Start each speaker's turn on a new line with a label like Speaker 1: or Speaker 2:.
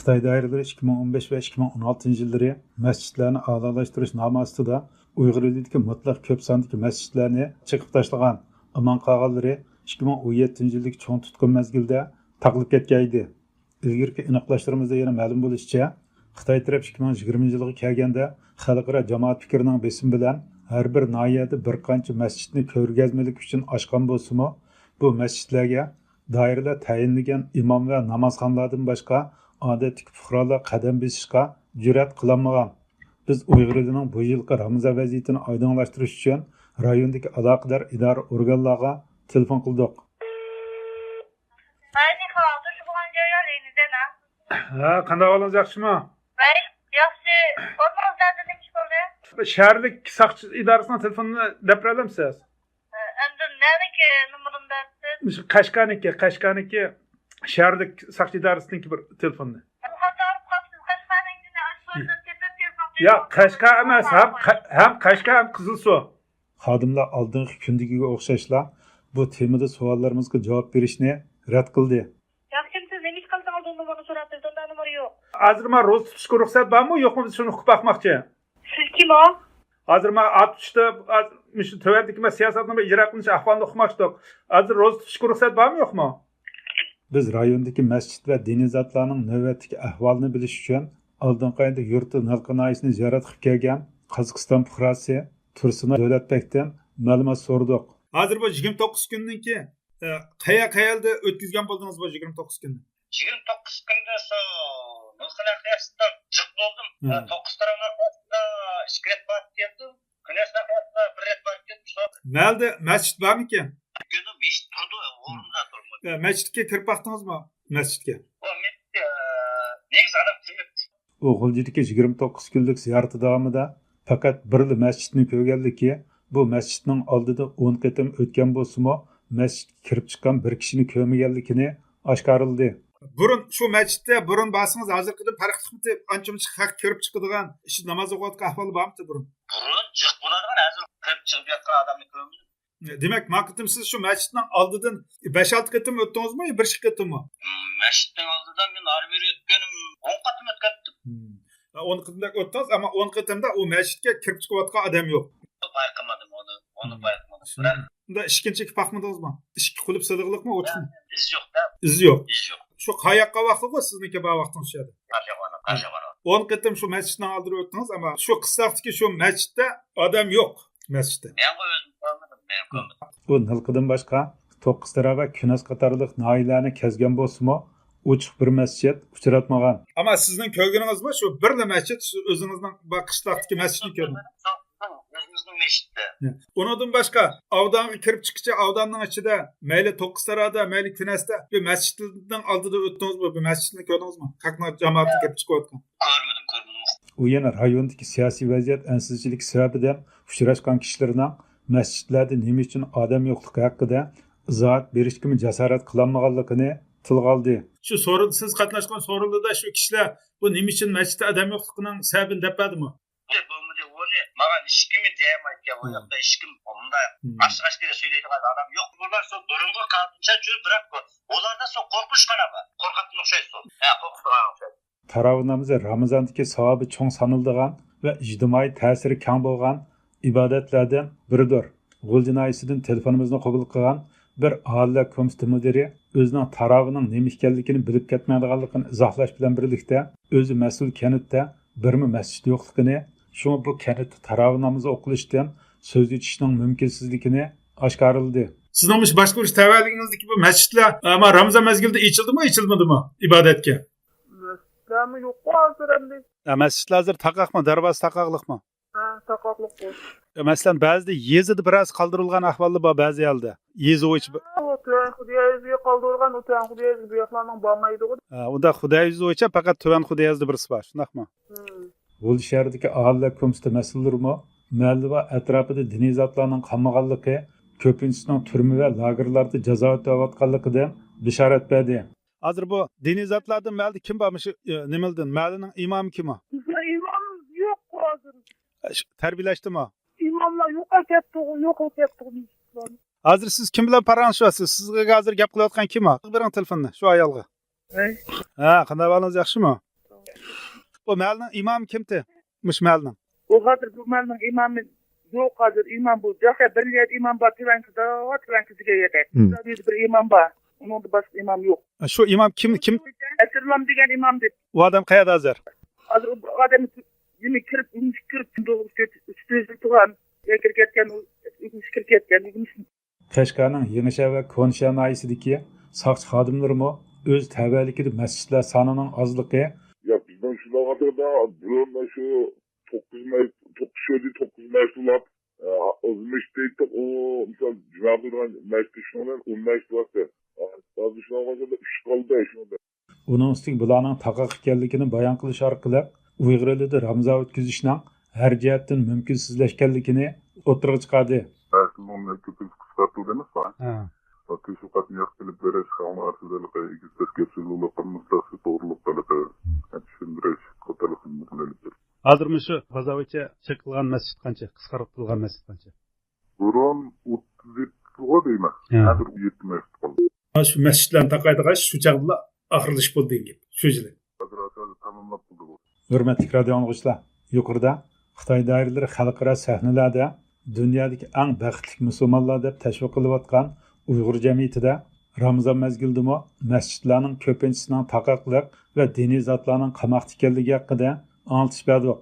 Speaker 1: Xitoy doiralari 2015 va 2016 yilları masjidlarni a'lolashtirish nomi ostida Uyg'ur elidagi mutlaq ko'p sondagi masjidlarni chiqib tashlagan aman qolganlari 2017 yildagi cho'ng tutqun mezgilda taqilib ketgan edi. Ilgirki aniqlashtirimizda yana ma'lum bo'lishicha, Xitoy taraf 2020 yilga kelganda xalqaro jamoat fikrining besim bilan har bir noyada bir qancha masjidni ko'rgazmalik uchun ochgan bo'lsa-mu, bu masjidlarga doiralar tayinlagan imom va namozxonlardan boshqa odatdagi fuqarolar qadam bosishga jur'at qilolmagan. Biz Uyg'ur elining bu yilgi Ramazon vaziyatini oydinlashtirish uchun rayondagi aloqador idora organlarga telefon qildik. Ha, qanday olingiz yaxshimi?
Speaker 2: Yaxshi. O'rningizdan nima bo'ldi?
Speaker 1: Shaharlik saqchi idorasining telefonini deb olamsiz?
Speaker 2: Endi nega nomerimda siz?
Speaker 1: Qashqarniki shaharlik saqchi idorasining bir telefoni. Ya Qashqa emas, ham Qashqa ham Qizilsuv. Xodimlar oldingi kundagiga o'xshashlar bu temada savollarimizga javob berishni rad qildi. Hozir men ro'z tutishga ruxsat bormi, yo'qmi, biz shuni o'qib bakmoqchi.
Speaker 2: Siz kim o?
Speaker 1: Hozir men ot tutishda shu töverdagi siyosatni ijro qilish ahvolini o'qimoqchidik. Hozir ro'z tutishga ruxsat bormi, yo'qmi? Biz rayondagi masjid va diniy zotlarning navbatdagi ahvolini bilish uchun oldingi oyda yurti Nalqinoyisini ziyorat qilib kelgan Qozog'iston fuqarosi Tursunov Davlatbekdan ma'lumot so'rdik. Hozir bu 29 kundan keyin qayerda o'tkazgan bo'ldingiz bu 29 kunni?
Speaker 3: 29 kunda shu Nalqinoyisdan jiq bo'ldim. 9 taraflar orasida 2 ret borib keldim. Kuneslar orasida 1 ret borib keldim. Shu
Speaker 1: Malda masjid bormikan?
Speaker 3: Kuni masjid turdi, o'rnida turmadi.
Speaker 1: Masjidga kirib baqdingizmi? Masjidga.
Speaker 3: O negiz adam kiribdi.
Speaker 1: U G'uljidagi 29 kunlik ziyorati davomida faqat birli masjidni ko'rganligi, bu masjidning oldida 10 qatim o'tgan bo'lsa-mu, masjidga kirib chiqqan bir kishini ko'rmaganligini oshkorildi. Burun shu masjidda burun basingiz hozirgidan farqli ancha-muncha haq kirib chiqadigan ish namoz o'qiyotgan ahvoli bormi burun?
Speaker 3: Burun jiq bo'ladigan hozir kirib chiqib yotgan odamni ko'rdim.
Speaker 1: Demak, maqtim siz shu masjidning oldidan 5-6 qatim o'tdingizmi, 1 qatimmi?
Speaker 3: Masjidning oldidan men arver o'tganim 10 qatim o'tgandim.
Speaker 1: 10 qatimda o'tdingiz, ammo 10 qatimda u masjidga kirib chiqayotgan odam yo'q.
Speaker 3: Bayqamadim onu bayqamadim.
Speaker 1: Unda ishkinchi paqmadingizmi? Ishki qilib sig'liqmi, o'chmi?
Speaker 3: Iz yo'q-da.
Speaker 1: Iz yo'q.
Speaker 3: Iz yo'q.
Speaker 1: Shu qayoqqa vaqtli sizniki bu vaqtingiz tushadi?
Speaker 3: Qarjavona.
Speaker 1: 10 qatim shu masjidning oldida o'tdingiz, ammo shu qisqaqdagi shu masjidda odam yo'q masjidda.
Speaker 3: Men o'zim ko'rmadim.
Speaker 1: Bu Nilqidan boshqa 9 taraf va Kunas qatorliq noilalarni kezgan bo'lsa-mu, ochiq bir masjid uchratmagan. Ammo sizning ko'rganingizmi shu birla masjid o'zingizning qishloqdagi masjidni ko'rdingiz?
Speaker 3: O'zimizning masjidda.
Speaker 1: Undan boshqa avdonga kirib chiqishcha avdonning ichida mayli 9 tarafda, mayli Kunasda bir masjidning oldida o'tdingizmi? Bu masjidni ko'rdingizmi? Qaqna jamoatga kirib chiqayotgan.
Speaker 3: Ko'rmadim.
Speaker 1: U yana rayondagi siyosiy vaziyat ansizchilik sababidan uchrashgan kishilarning masjidlarda nima uchun odam yo'qligi haqida izohat berishga jasorat qilolmaganligini tilga oldi. Shu so'rin siz qatnashgan so'rinlarda shu kishilar bu nima uchun masjidda odam yo'qligining sababini deb berdimi?
Speaker 3: Bo'lmadi, o'ni menga hech kimni demaydi, u yoqda hech kim unda ash-ashkara so'ylaydigan odam yo'q. Bular shu burungi qatnashcha jur, biroq ularda shu qo'rqish qana bor. Qo'rqatni o'xshaydi. Qo'rqitgan o'xshaydi. Tarovih
Speaker 1: Ramazondagi savobi cho'ng sanildigan va ijtimoiy ta'siri keng bo'lgan ibodatlardan biridir. G'uljinoyisidan telefonimizni qabul qilgan bir aholi komissiyasi mudiri o'zining tarovining nima ekanligini bilib ketmaydiganligini izohlash bilan birlikda o'zi mas'ul kanitda birmi masjid yo'qligini, shunga bu kanitda tarovih namozi o'qilishdan so'z yetishning mumkinsizligini oshkorildi. Sizning boshqarish tavalligingizdagi bu masjidlar Ramazon mezgilida ochildimi, ochilmadimi ibodatga?
Speaker 4: Masjidlarmi yo'q hozir endi.
Speaker 1: Masjidlar hozir taqoqmi, darvoza taqoqliqmi?
Speaker 4: Taqoqliq bo'ldi.
Speaker 1: Masalan, ba'zida yezida biroz qoldirilgan ahvollar bor ba'zi yerda. Yezi o'ch.
Speaker 4: Tuvan Xudoyezga qoldirilgan, Tuvan Xudoyezga bu yoqlarning bormaydi.
Speaker 1: Unda Xudoyez o'cha faqat Tuvan Xudoyezda birisi bor, shundaqmi? G'ul shahridagi aholi komissiyasi mas'ullarimi mahalla va atrofida diniy zotlarning qamalganligi, ko'pinchisining turma va lagerlarda jazo o'tayotganligidan bishorat berdi. Hozir bu diniy zotlardan mahalla kim bormish? Nimadan? Mahallaning imomi kim?
Speaker 4: Imom yo'q hozir.
Speaker 1: Tarbiyalashdimi?
Speaker 4: İmamlar yok etdi.
Speaker 1: Hozir siz kim bilan paranlashyapsiz? Sizga hozir gap qilayotgan kim? Bering telefonni, shu ayolga. Ha, qanday bolangiz yaxshimi? O məlinin imamı kimdi? Muş məlinin.
Speaker 4: O hazır bu malın imamı yok hazır imam bu. Jaha bir yer imam var Tüvenkide, Tüvenkide yeter. Bir imam var. Onun da başka imam yok.
Speaker 1: Şu imam kim?
Speaker 4: Esirlam degan imam deb.
Speaker 1: O adam qayerda hazır?
Speaker 4: Hazır o adam yine kirip üstüzü tuğan. Ekir ketken, üstüzü ketken.
Speaker 1: Qashqarning Yenişehir ve Konşehir nahiyesideki saqchi xodimlarimi o'z tabiatligida masjidlar sonining ozligi
Speaker 5: Ya bizden şu lavatada buranın şu 9 meşrulat az meşteydi o misal cevabından meşteşinden 10 meşrulat der. Az şu lavatada 3 kaldı şunda.
Speaker 1: uning ustiga bularning taqoq ekanligini bayon qilish orqali Uyg'ur elida Ramazon o'tkazishning har jihatdan mumkinsizlashganligini o'tirg'a chiqardi.
Speaker 5: Onun köpek kısaltılığını var. Bakın şu kat yakılıp vereş kalma arsızlıkla ikisi kesirliği kalmıştası doğruluklarla düşündüreş kotalıkını mutludur.
Speaker 1: Hozirmi shu G'azovgacha chiqilgan masjid qancha? Qisqartirilgan masjid qancha?
Speaker 5: Buron 37 o deyman. Hozir 7 meşt kaldı.
Speaker 1: Shu masjidlarni taqaydigan shu chaqda oxirlash bo'ldi dengib. Shu yili.
Speaker 5: Hozir tamamlab buldu bu.
Speaker 1: Hurmatli radio anglag'uchilar, yuqorida Xitoy doiralari xalqaro sahnalarda dunyodagi eng baxtli musulmonlar deb tashviq qilayotgan Uyg'ur jamiyatida Ramazon mezgildimi masjidlarning ko'pinchisining taqoqliq va diniy zotlarning qamoqda ekanligi haqida anglatish berdik.